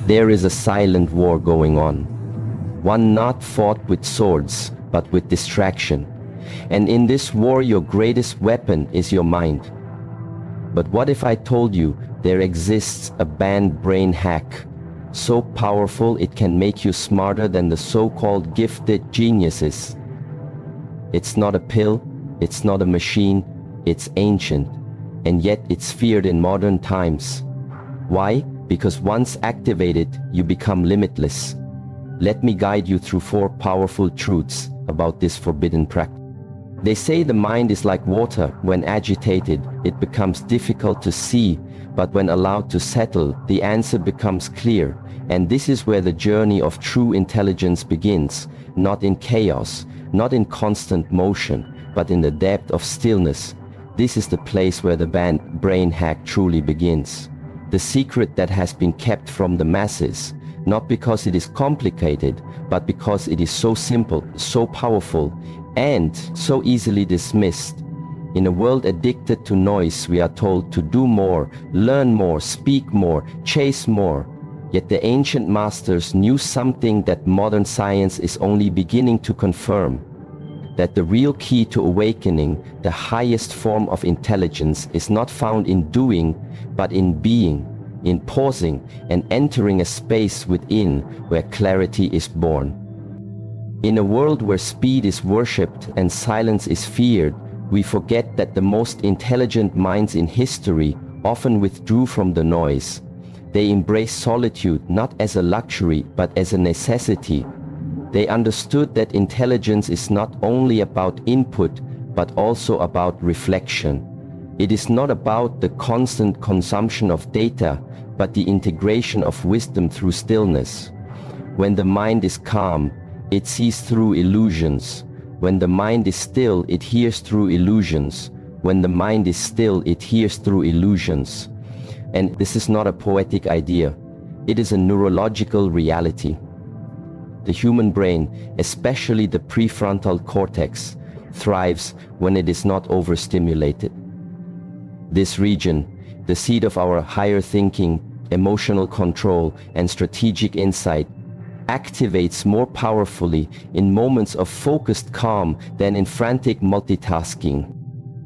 There is a silent war going on, one not fought with swords, but with distraction. And in this war, your greatest weapon is your mind. But what if I told you there exists a banned brain hack, so powerful it can make you smarter than the so-called gifted geniuses? It's not a pill, it's not a machine, it's ancient, and yet it's feared in modern times. Why? Because once activated, you become limitless. Let me guide you through 4 powerful truths about this forbidden practice. They say the mind is like water. When agitated, it becomes difficult to see, but when allowed to settle, the answer becomes clear. And this is where the journey of true intelligence begins, not in chaos, not in constant motion, but in the depth of stillness. This is the place where the brain hack truly begins. The secret that has been kept from the masses, not because it is complicated, but because it is so simple, so powerful, and so easily dismissed. In a world addicted to noise, we are told to do more, learn more, speak more, chase more. Yet the ancient masters knew something that modern science is only beginning to confirm: that the real key to awakening, the highest form of intelligence, is not found in doing, but in being, in pausing and entering a space within where clarity is born. In a world where speed is worshipped and silence is feared, we forget that the most intelligent minds in history often withdrew from the noise. They embraced solitude not as a luxury but as a necessity. They understood that intelligence is not only about input but also about reflection. It is not about the constant consumption of data, but the integration of wisdom through stillness. When the mind is calm, it sees through illusions. When the mind is still, it hears through illusions. When the mind is still, it hears through illusions. And this is not a poetic idea. It is a neurological reality. The human brain, especially the prefrontal cortex, thrives when it is not overstimulated. This region, the seat of our higher thinking, emotional control, and strategic insight, activates more powerfully in moments of focused calm than in frantic multitasking.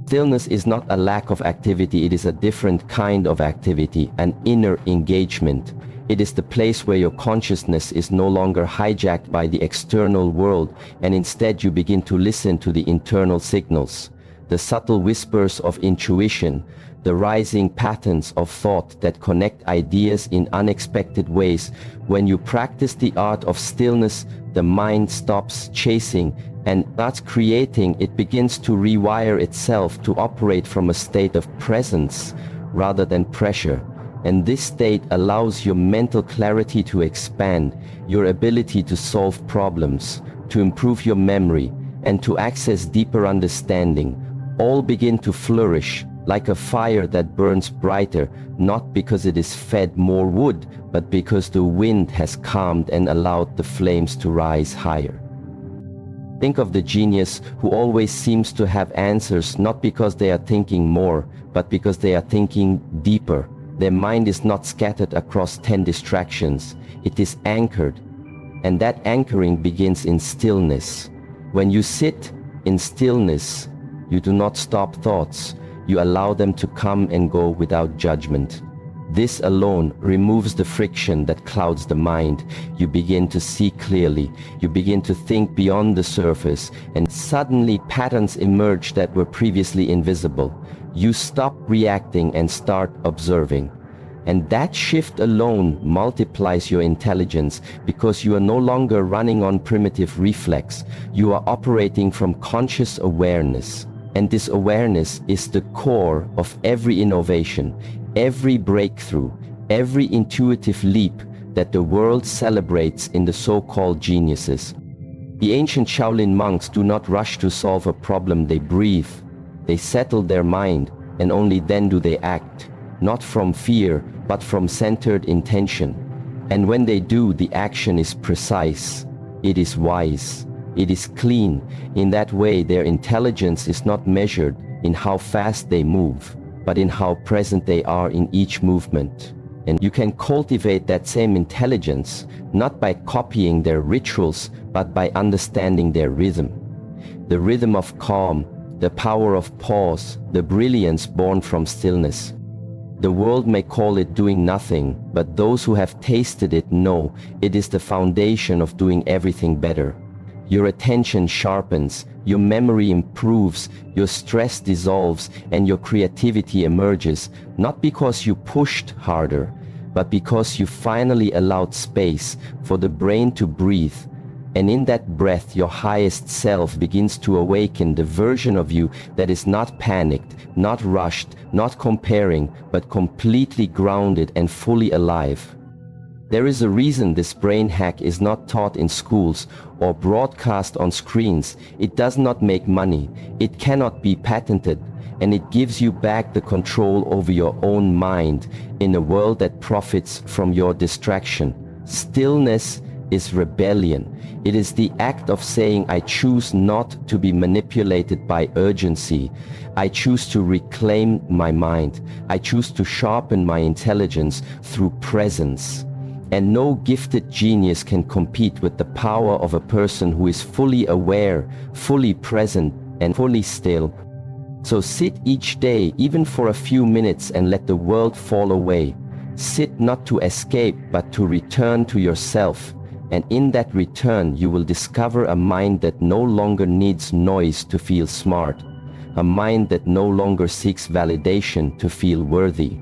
Stillness is not a lack of activity, it is a different kind of activity, an inner engagement. It is the place where your consciousness is no longer hijacked by the external world, and instead you begin to listen to the internal signals, the subtle whispers of intuition, the rising patterns of thought that connect ideas in unexpected ways. When you practice the art of stillness, the mind stops chasing and starts creating. It begins to rewire itself to operate from a state of presence rather than pressure. And this state allows your mental clarity to expand, your ability to solve problems, to improve your memory, and to access deeper understanding. All begin to flourish like a fire that burns brighter, not because it is fed more wood, but because the wind has calmed and allowed the flames to rise higher. Think of the genius who always seems to have answers, not because they are thinking more, but because they are thinking deeper. Their mind is not scattered across 10 distractions. It is anchored, and that anchoring begins in stillness. When you sit in stillness, you do not stop thoughts. You allow them to come and go without judgment. This alone removes the friction that clouds the mind. You begin to see clearly. You begin to think beyond the surface, and suddenly patterns emerge that were previously invisible. You stop reacting and start observing. And that shift alone multiplies your intelligence, because you are no longer running on primitive reflex. You are operating from conscious awareness. And this awareness is the core of every innovation, every breakthrough, every intuitive leap that the world celebrates in the so-called geniuses. The ancient Shaolin monks do not rush to solve a problem, they breathe. They settle their mind, and only then do they act, not from fear, but from centered intention. And when they do, the action is precise, it is wise, it is clean. In that way, their intelligence is not measured in how fast they move, but in how present they are in each movement. And you can cultivate that same intelligence, not by copying their rituals, but by understanding their rhythm. The rhythm of calm, the power of pause, the brilliance born from stillness. The world may call it doing nothing, but those who have tasted it know it is the foundation of doing everything better. Your attention sharpens, your memory improves, your stress dissolves, and your creativity emerges, not because you pushed harder, but because you finally allowed space for the brain to breathe. And in that breath, your highest self begins to awaken, the version of you that is not panicked, not rushed, not comparing, but completely grounded and fully alive. There is a reason this brain hack is not taught in schools or broadcast on screens. It does not make money, it cannot be patented, and it gives you back the control over your own mind in a world that profits from your distraction. Stillness is rebellion. It is the act of saying, I choose not to be manipulated by urgency. I choose to reclaim my mind. I choose to sharpen my intelligence through presence. And no gifted genius can compete with the power of a person who is fully aware, fully present, and fully still. So sit each day, even for a few minutes, and let the world fall away. Sit not to escape, but to return to yourself. And in that return, you will discover a mind that no longer needs noise to feel smart. A mind that no longer seeks validation to feel worthy.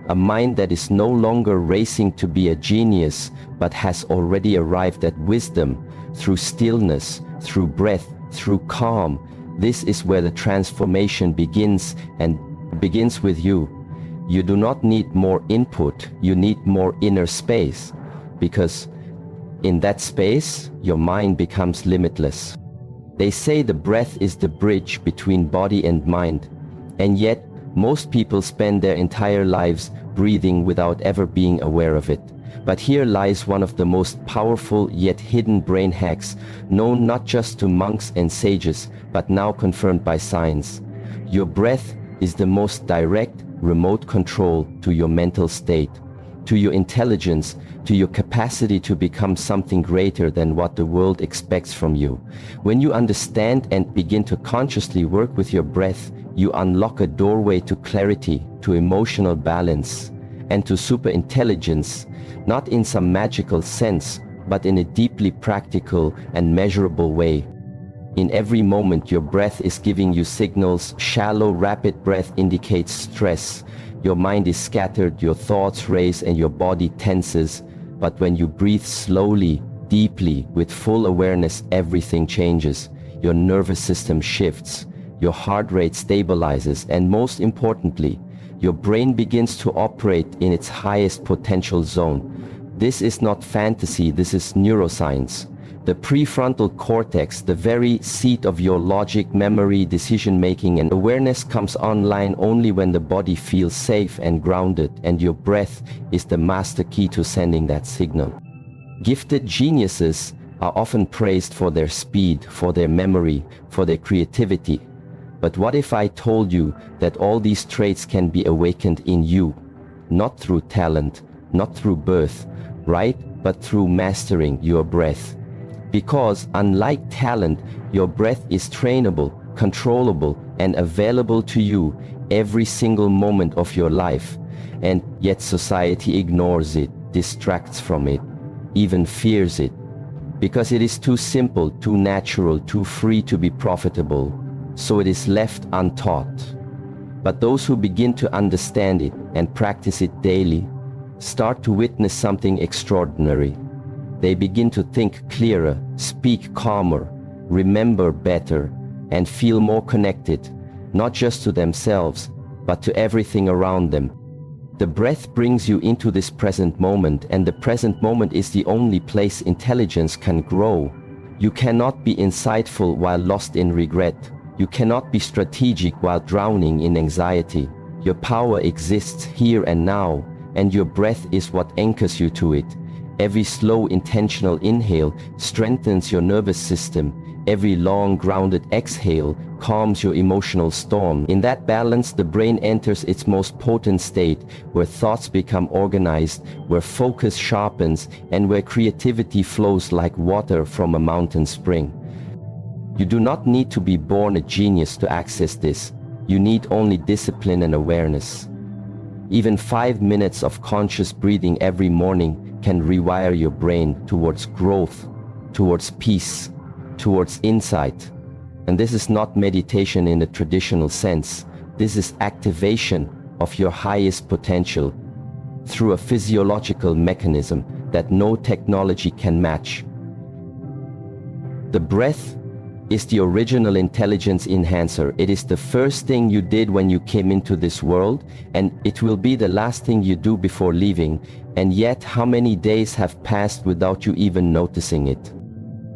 A mind that is no longer racing to be a genius, but has already arrived at wisdom through stillness, through breath, through calm. This is where the transformation begins, and begins with you. You do not need more input, you need more inner space, because in that space, your mind becomes limitless. They say the breath is the bridge between body and mind, and yet most people spend their entire lives breathing without ever being aware of it. But here lies one of the most powerful yet hidden brain hacks, known not just to monks and sages, but now confirmed by science. Your breath is the most direct, remote control to your mental state, to your intelligence, to your capacity to become something greater than what the world expects from you. When you understand and begin to consciously work with your breath, you unlock a doorway to clarity, to emotional balance, and to superintelligence, not in some magical sense, but in a deeply practical and measurable way. In every moment, your breath is giving you signals. Shallow, rapid breath indicates stress. Your mind is scattered, your thoughts race, and your body tenses. But when you breathe slowly, deeply, with full awareness, everything changes. Your nervous system shifts, your heart rate stabilizes, and most importantly, your brain begins to operate in its highest potential zone. This is not fantasy, this is neuroscience. The prefrontal cortex, the very seat of your logic, memory, decision-making, and awareness, comes online only when the body feels safe and grounded, and your breath is the master key to sending that signal. Gifted geniuses are often praised for their speed, for their memory, for their creativity. But what if I told you that all these traits can be awakened in you, not through talent, not through birth, right, but through mastering your breath? Because unlike talent, your breath is trainable, controllable, and available to you every single moment of your life. And yet society ignores it, distracts from it, even fears it. Because it is too simple, too natural, too free to be profitable. So it is left untaught. But those who begin to understand it and practice it daily start to witness something extraordinary. They begin to think clearer, speak calmer, remember better, and feel more connected, not just to themselves, but to everything around them. The breath brings you into this present moment, and the present moment is the only place intelligence can grow. You cannot be insightful while lost in regret. You cannot be strategic while drowning in anxiety. Your power exists here and now, and your breath is what anchors you to it. Every slow, intentional inhale strengthens your nervous system. Every long, grounded exhale calms your emotional storm. In that balance, the brain enters its most potent state, where thoughts become organized, where focus sharpens, and where creativity flows like water from a mountain spring. You do not need to be born a genius to access this. You need only discipline and awareness. Even 5 minutes of conscious breathing every morning can rewire your brain towards growth, towards peace, towards insight. And this is not meditation in the traditional sense. This is activation of your highest potential through a physiological mechanism that no technology can match. The breath is the original intelligence enhancer. It is the first thing you did when you came into this world, and it will be the last thing you do before leaving. And yet, how many days have passed without you even noticing it?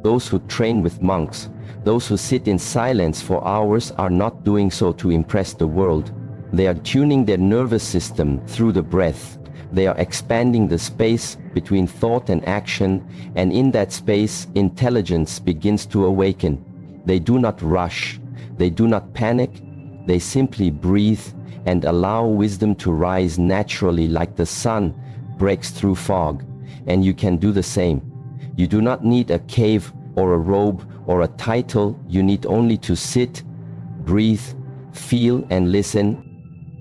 Those who train with monks, those who sit in silence for hours, are not doing so to impress the world. They are tuning their nervous system through the breath. They are expanding the space between thought and action, and in that space, intelligence begins to awaken. They do not rush, they do not panic, they simply breathe and allow wisdom to rise naturally like the sun breaks through fog. And you can do the same. You do not need a cave or a robe or a title. You need only to sit, breathe, feel and listen.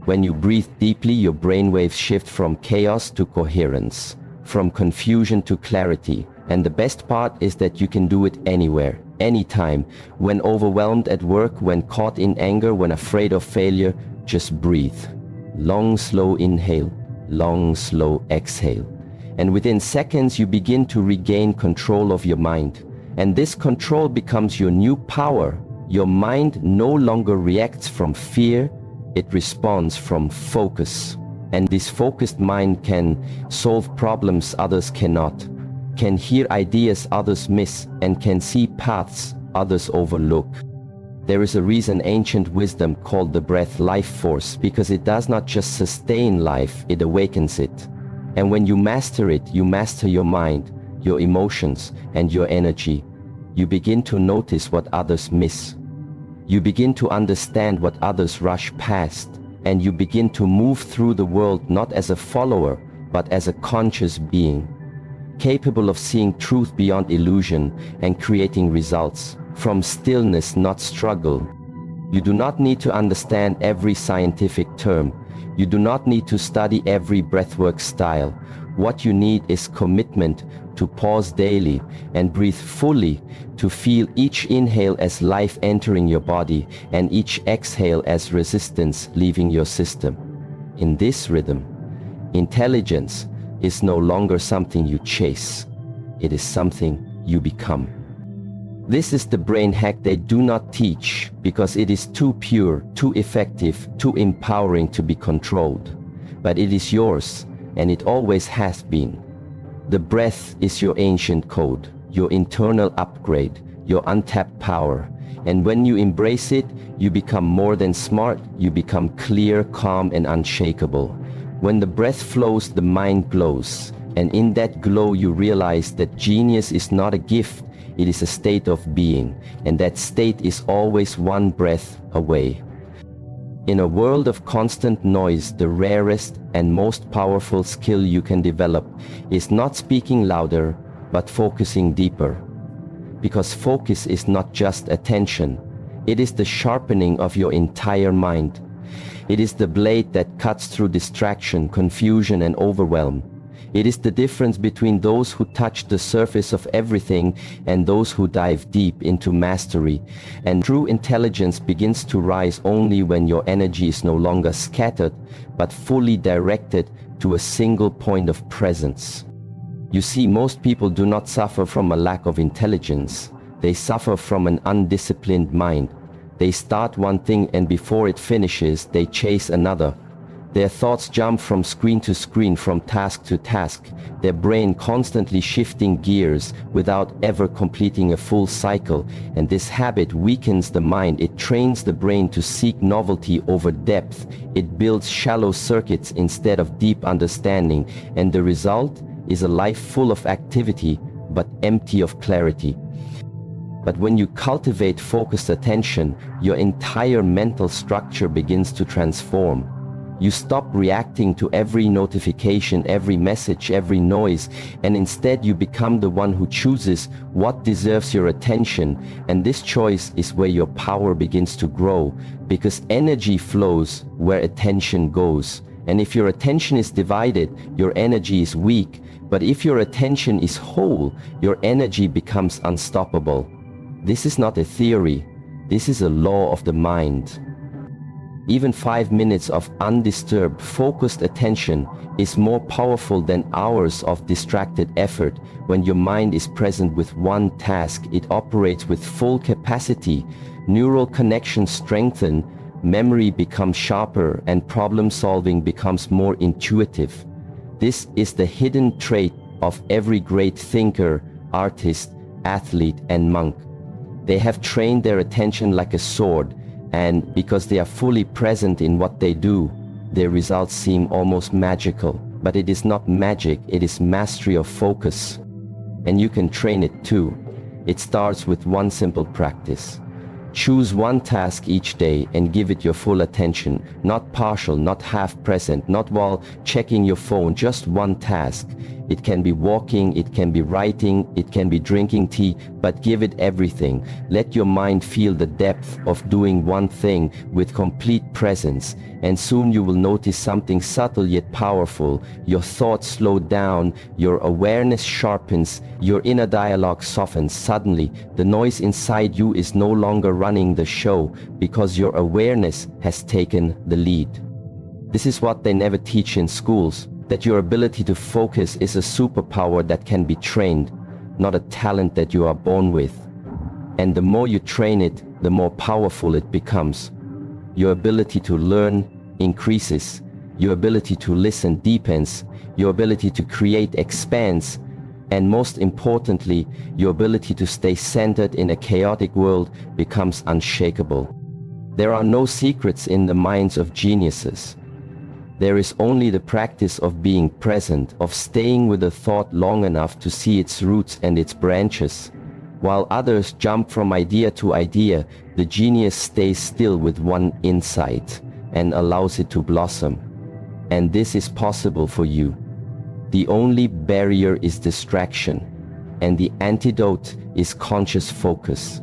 When you breathe deeply, your brainwaves shift from chaos to coherence, from confusion to clarity. And the best part is that you can do it anywhere, anytime. When overwhelmed at work, when caught in anger, when afraid of failure, just breathe. Long, slow inhale, long, slow exhale. And within seconds, you begin to regain control of your mind. And this control becomes your new power. Your mind no longer reacts from fear, it responds from focus. And this focused mind can solve problems others cannot, can hear ideas others miss, and can see paths others overlook. There is a reason ancient wisdom called the breath life force, because it does not just sustain life, it awakens it. And when you master it, you master your mind, your emotions, and your energy. You begin to notice what others miss. You begin to understand what others rush past, and you begin to move through the world not as a follower, but as a conscious being, capable of seeing truth beyond illusion and creating results from stillness, not struggle. You do not need to understand every scientific term. You do not need to study every breathwork style. What you need is commitment to pause daily and breathe fully, to feel each inhale as life entering your body and each exhale as resistance leaving your system. In this rhythm, intelligence is no longer something you chase. It is something you become. This is the brain hack they do not teach because it is too pure, too effective, too empowering to be controlled. But it is yours, and it always has been. The breath is your ancient code, your internal upgrade, your untapped power. And when you embrace it, you become more than smart, you become clear, calm, and unshakable. When the breath flows, the mind glows. And in that glow, you realize that genius is not a gift, it is a state of being. And that state is always one breath away. In a world of constant noise, the rarest and most powerful skill you can develop is not speaking louder, but focusing deeper. Because focus is not just attention, it is the sharpening of your entire mind. It is the blade that cuts through distraction, confusion, and overwhelm. It is the difference between those who touch the surface of everything and those who dive deep into mastery. And true intelligence begins to rise only when your energy is no longer scattered, but fully directed to a single point of presence. You see, most people do not suffer from a lack of intelligence. They suffer from an undisciplined mind. They start one thing and before it finishes, they chase another. Their thoughts jump from screen to screen, from task to task, their brain constantly shifting gears without ever completing a full cycle. And this habit weakens the mind. It trains the brain to seek novelty over depth. It builds shallow circuits instead of deep understanding. And the result is a life full of activity, but empty of clarity. But when you cultivate focused attention, your entire mental structure begins to transform. You stop reacting to every notification, every message, every noise, and instead you become the one who chooses what deserves your attention. And this choice is where your power begins to grow, because energy flows where attention goes. And if your attention is divided, your energy is weak. But if your attention is whole, your energy becomes unstoppable. This is not a theory. This is a law of the mind. Even 5 minutes of undisturbed, focused attention is more powerful than hours of distracted effort. When your mind is present with one task, it operates with full capacity. Neural connections strengthen, memory becomes sharper, and problem-solving becomes more intuitive. This is the hidden trait of every great thinker, artist, athlete, and monk. They have trained their attention like a sword, and because they are fully present in what they do, their results seem almost magical. But it is not magic, it is mastery of focus. And you can train it too. It starts with one simple practice. Choose one task each day and give it your full attention, not partial, not half present, not while checking your phone, just one task. It can be walking, it can be writing, it can be drinking tea, but give it everything. Let your mind feel the depth of doing one thing with complete presence, and soon you will notice something subtle yet powerful. Your thoughts slow down, your awareness sharpens, your inner dialogue softens. Suddenly, the noise inside you is no longer running the show, because your awareness has taken the lead. This is what they never teach in schools, that your ability to focus is a superpower that can be trained, not a talent that you are born with. And the more you train it, the more powerful it becomes. Your ability to learn increases, your ability to listen deepens, your ability to create expands, and most importantly, your ability to stay centered in a chaotic world becomes unshakable. There are no secrets in the minds of geniuses. There is only the practice of being present, of staying with a thought long enough to see its roots and its branches. While others jump from idea to idea, the genius stays still with one insight and allows it to blossom. And this is possible for you. The only barrier is distraction, and the antidote is conscious focus.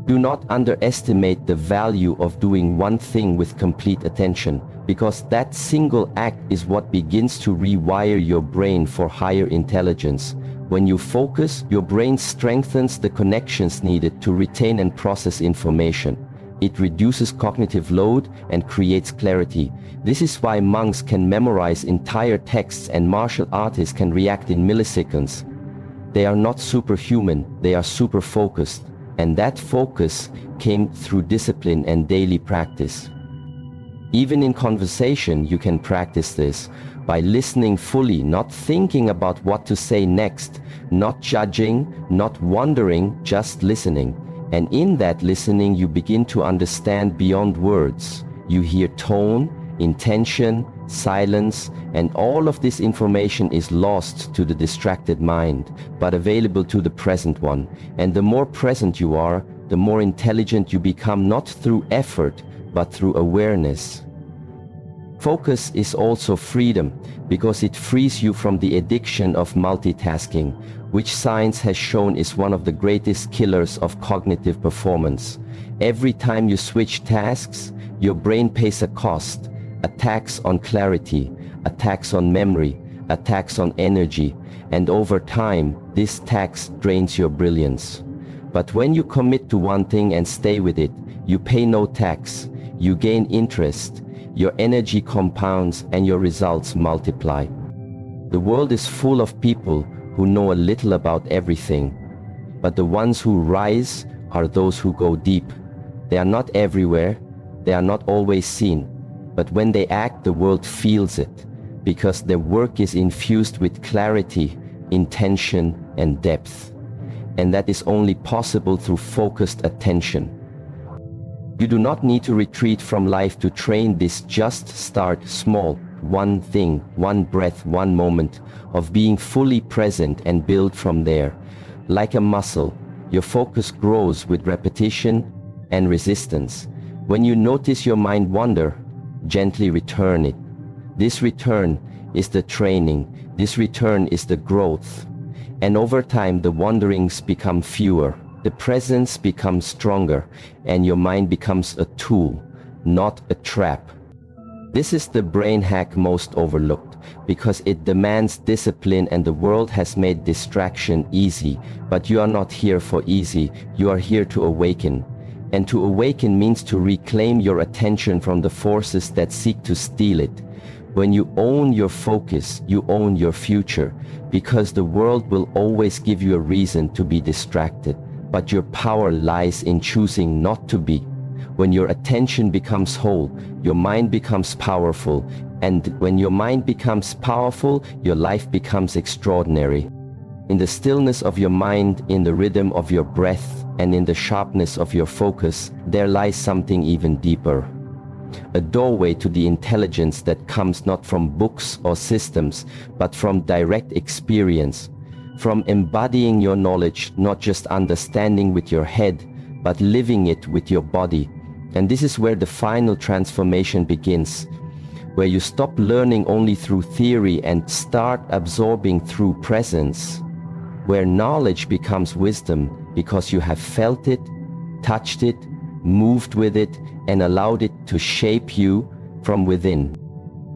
Do not underestimate the value of doing one thing with complete attention, because that single act is what begins to rewire your brain for higher intelligence. When you focus, your brain strengthens the connections needed to retain and process information. It reduces cognitive load and creates clarity. This is why monks can memorize entire texts and martial artists can react in milliseconds. They are not superhuman, they are super focused. And that focus came through discipline and daily practice. Even in conversation, you can practice this by listening fully, not thinking about what to say next, not judging, not wondering, just listening. And in that listening, you begin to understand beyond words. You hear tone, intention, silence, and all of this information is lost to the distracted mind, but available to the present one. And the more present you are, the more intelligent you become, not through effort, but through awareness. Focus is also freedom, because it frees you from the addiction of multitasking, which science has shown is one of the greatest killers of cognitive performance. Every time you switch tasks, your brain pays a cost, a tax on clarity, a tax on memory, a tax on energy, and over time, this tax drains your brilliance. But when you commit to one thing and stay with it, you pay no tax, you gain interest, your energy compounds, and your results multiply. The world is full of people who know a little about everything, but the ones who rise are those who go deep. They are not everywhere, they are not always seen, but when they act, the world feels it, because their work is infused with clarity, intention, and depth. And that is only possible through focused attention. You do not need to retreat from life to train this. Just start small, one thing, one breath, one moment of being fully present, and build from there. Like a muscle, Your focus grows with repetition and resistance. When you notice your mind wander, gently return it. This return is the training. This return is the growth. And over time, the wanderings become fewer. The presence becomes stronger, and your mind becomes a tool, not a trap. This is the brain hack most overlooked, because it demands discipline, and the world has made distraction easy. But you are not here for easy, you are here to awaken. And to awaken means to reclaim your attention from the forces that seek to steal it. When you own your focus, you own your future, because the world will always give you a reason to be distracted. But your power lies in choosing not to be. When your attention becomes whole, your mind becomes powerful. And when your mind becomes powerful, your life becomes extraordinary. In the stillness of your mind, in the rhythm of your breath, and in the sharpness of your focus, there lies something even deeper. A doorway to the intelligence that comes not from books or systems, but from direct experience. From embodying your knowledge, not just understanding with your head, but living it with your body. And this is where the final transformation begins, where you stop learning only through theory and start absorbing through presence, where knowledge becomes wisdom because you have felt it, touched it, moved with it, and allowed it to shape you from within.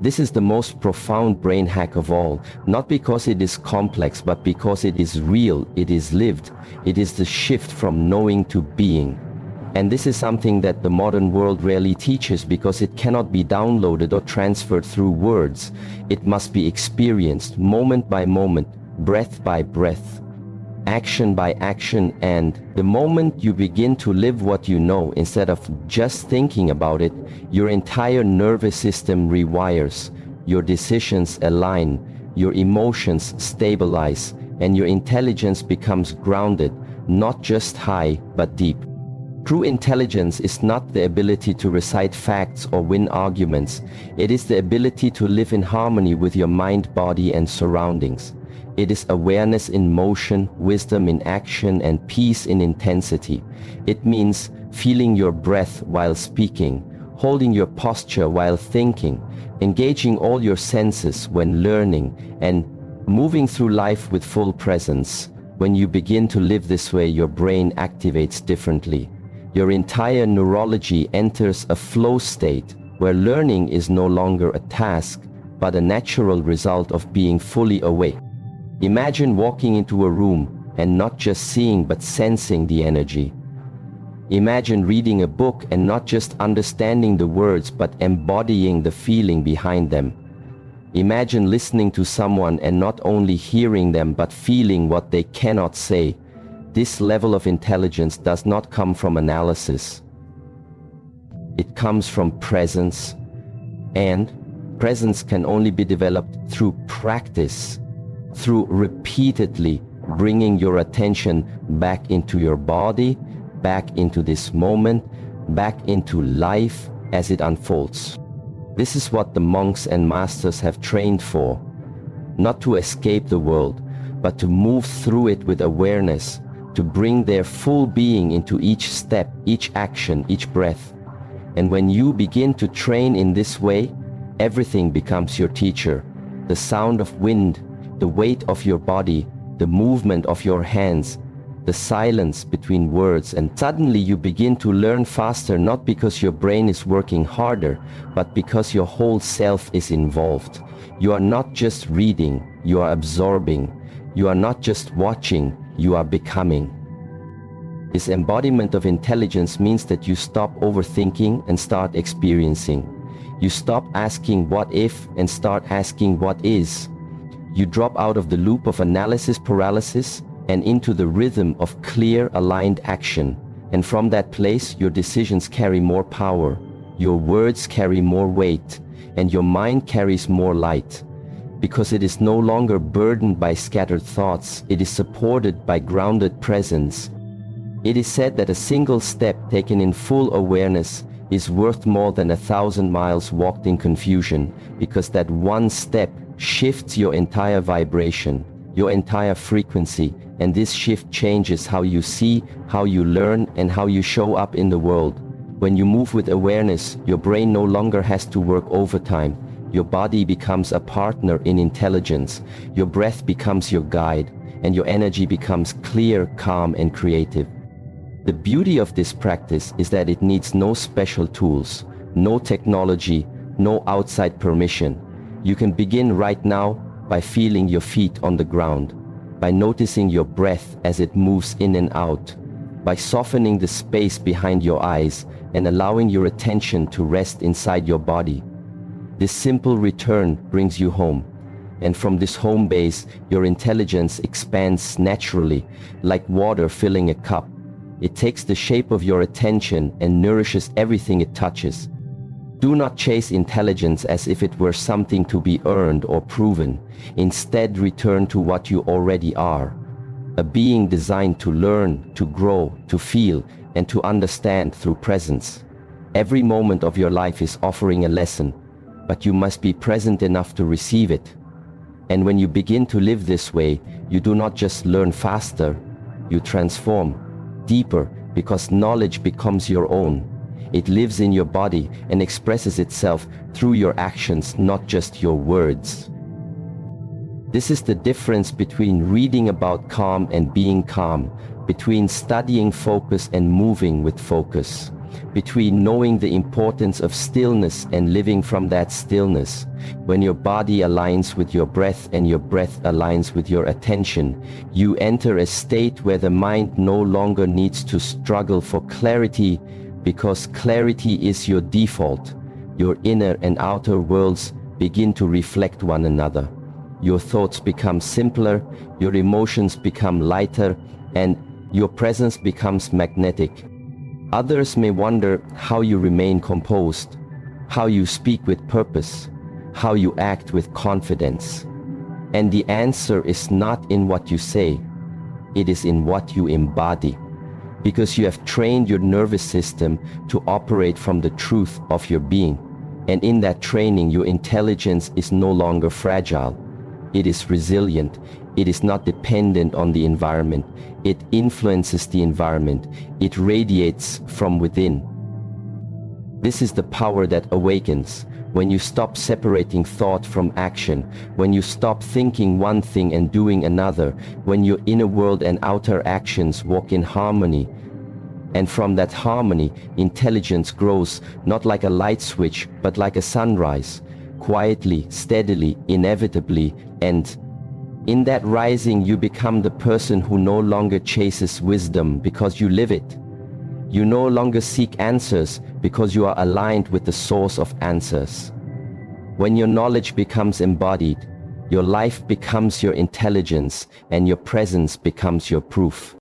This is the most profound brain hack of all, not because it is complex, but because it is real, it is lived. It is the shift from knowing to being. And this is something that the modern world rarely teaches, because it cannot be downloaded or transferred through words. It must be experienced moment by moment, breath by breath, action by action. And the moment you begin to live what you know instead of just thinking about it, your entire nervous system rewires, your decisions align, your emotions stabilize, and your intelligence becomes grounded, not just high but deep. True intelligence is not the ability to recite facts or win arguments. It is the ability to live in harmony with your mind, body, and surroundings. It is awareness in motion, wisdom in action, and peace in intensity. It means feeling your breath while speaking, holding your posture while thinking, engaging all your senses when learning, and moving through life with full presence. When you begin to live this way, your brain activates differently. Your entire neurology enters a flow state where learning is no longer a task, but a natural result of being fully awake. Imagine walking into a room and not just seeing but sensing the energy. Imagine reading a book and not just understanding the words but embodying the feeling behind them. Imagine listening to someone and not only hearing them but feeling what they cannot say. This level of intelligence does not come from analysis. It comes from presence, and presence can only be developed through practice, through repeatedly bringing your attention back into your body, back into this moment, back into life as it unfolds. This is what the monks and masters have trained for, not to escape the world, but to move through it with awareness, to bring their full being into each step, each action, each breath. And when you begin to train in this way, everything becomes your teacher. The sound of wind, the weight of your body, the movement of your hands, the silence between words, and suddenly you begin to learn faster, not because your brain is working harder, but because your whole self is involved. You are not just reading, you are absorbing. You are not just watching, you are becoming. This embodiment of intelligence means that you stop overthinking and start experiencing. You stop asking what if and start asking what is. You drop out of the loop of analysis paralysis and into the rhythm of clear, aligned action. And from that place, your decisions carry more power, your words carry more weight, and your mind carries more light. Because it is no longer burdened by scattered thoughts, it is supported by grounded presence. It is said that a single step taken in full awareness is worth more than 1,000 miles walked in confusion, because that one step shifts your entire vibration, your entire frequency, and this shift changes how you see, how you learn, and how you show up in the world. When you move with awareness, your brain no longer has to work overtime. Your body becomes a partner in intelligence, your breath becomes your guide, and your energy becomes clear, calm, and creative. The beauty of this practice is that it needs no special tools, no technology, no outside permission. You can begin right now by feeling your feet on the ground, by noticing your breath as it moves in and out, by softening the space behind your eyes and allowing your attention to rest inside your body. This simple return brings you home, and from this home base, your intelligence expands naturally, like water filling a cup. It takes the shape of your attention and nourishes everything it touches. Do not chase intelligence as if it were something to be earned or proven. Instead, return to what you already are. A being designed to learn, to grow, to feel, and to understand through presence. Every moment of your life is offering a lesson, but you must be present enough to receive it. And when you begin to live this way, you do not just learn faster, you transform deeper, because knowledge becomes your own. It lives in your body and expresses itself through your actions, not just your words. This is the difference between reading about calm and being calm, between studying focus and moving with focus, between knowing the importance of stillness and living from that stillness. When your body aligns with your breath and your breath aligns with your attention, you enter a state where the mind no longer needs to struggle for clarity, because clarity is your default. Your inner and outer worlds begin to reflect one another. Your thoughts become simpler, your emotions become lighter, and your presence becomes magnetic. Others may wonder how you remain composed, how you speak with purpose, how you act with confidence. And the answer is not in what you say, it is in what you embody. Because you have trained your nervous system to operate from the truth of your being. And in that training, your intelligence is no longer fragile. It is resilient. It is not dependent on the environment. It influences the environment. It radiates from within. This is the power that awakens when you stop separating thought from action, when you stop thinking one thing and doing another, when your inner world and outer actions walk in harmony. And from that harmony, intelligence grows, not like a light switch, but like a sunrise, quietly, steadily, inevitably, and in that rising you become the person who no longer chases wisdom because you live it. You no longer seek answers because you are aligned with the source of answers. When your knowledge becomes embodied, your life becomes your intelligence and your presence becomes your proof.